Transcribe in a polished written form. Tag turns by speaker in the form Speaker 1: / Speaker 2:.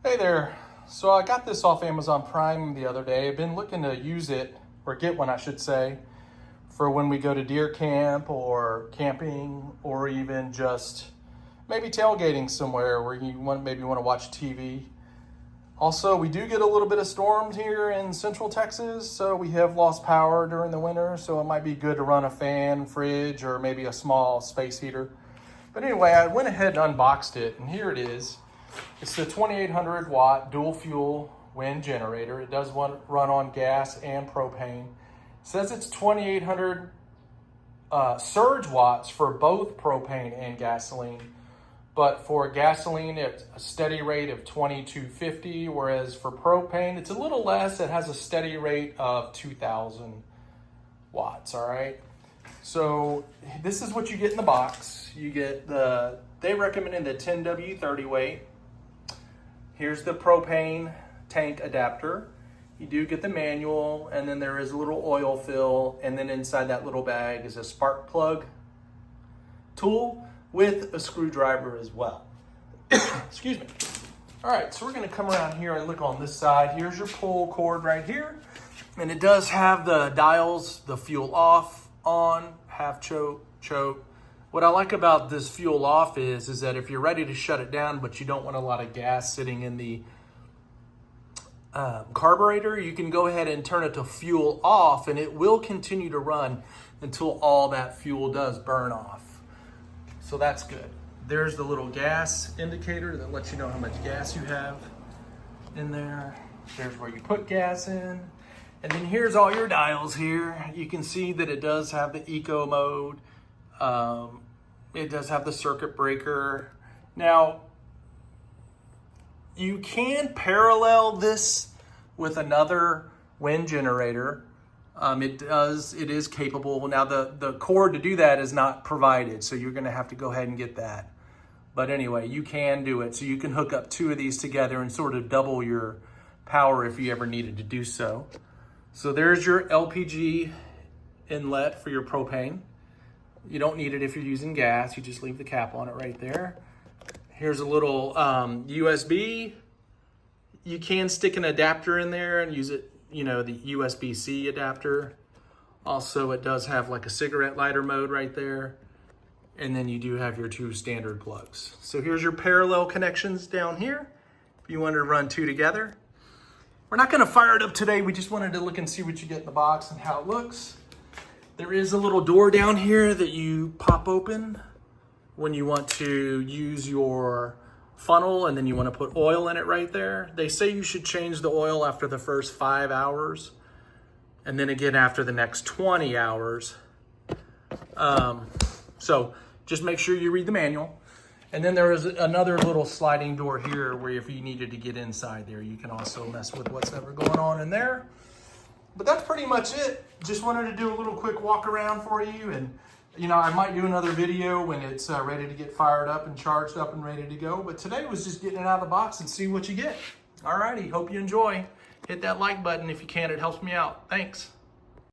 Speaker 1: Hey there. So I got this off Amazon Prime the other day. I've been looking to use it, or get one I should say, for when we go to deer camp or camping, or even just maybe tailgating somewhere where you maybe want to watch TV. Also, we do get a little bit of storms here in central Texas, so we have lost power during the winter, so it might be good to run a fan, fridge, or maybe a small space heater. But anyway, I went ahead and unboxed it, and here it is. It's the 2800 watt dual fuel wind generator. It does run on gas and propane. It says it's 2800 surge watts for both propane and gasoline. But for gasoline, it's a steady rate of 2250, whereas for propane, it's a little less. It has a steady rate of 2000 watts, all right? So this is what you get in the box. You get they recommended the 10W30 weight. Here's the propane tank adapter. You do get the manual, and then there is a little oil fill, and then inside that little bag is a spark plug tool with a screwdriver as well. Excuse me. All right, so we're gonna come around here and look on this side. Here's your pull cord right here. And it does have the dials, the fuel off, on, half choke. What I like about this fuel off is that if you're ready to shut it down, but you don't want a lot of gas sitting in the carburetor, you can go ahead and turn it to fuel off, and it will continue to run until all that fuel does burn off. So that's good. There's the little gas indicator that lets you know how much gas you have in there. There's where you put gas in. And then here's all your dials here. You can see that it does have the eco mode. It does have the circuit breaker. Now, you can parallel this with another wind generator. It is capable. Now, the cord to do that is not provided, so you're gonna have to go ahead and get that. But anyway, you can do it. So you can hook up two of these together and sort of double your power if you ever needed to do so. So there's your LPG inlet for your propane. You don't need it if you're using gas. You just leave the cap on it right there. Here's a little USB. You can stick an adapter in there and use it, the USB-C adapter. Also, it does have like a cigarette lighter mode right there. And then you do have your two standard plugs. So here's your parallel connections down here if you wanted to run two together. We're not gonna fire it up today. We just wanted to look and see what you get in the box and how it looks. There is a little door down here that you pop open when you want to use your funnel, and then you want to put oil in it right there. They say you should change the oil after the first 5 hours, and then again after the next 20 hours. So just make sure you read the manual. And then there is another little sliding door here where if you needed to get inside there, you can also mess with what's ever going on in there. But that's pretty much it. Just wanted to do a little quick walk around for you. And, I might do another video when it's ready to get fired up and charged up and ready to go. But today was just getting it out of the box and see what you get. All righty, hope you enjoy. Hit that like button if you can. It helps me out. Thanks.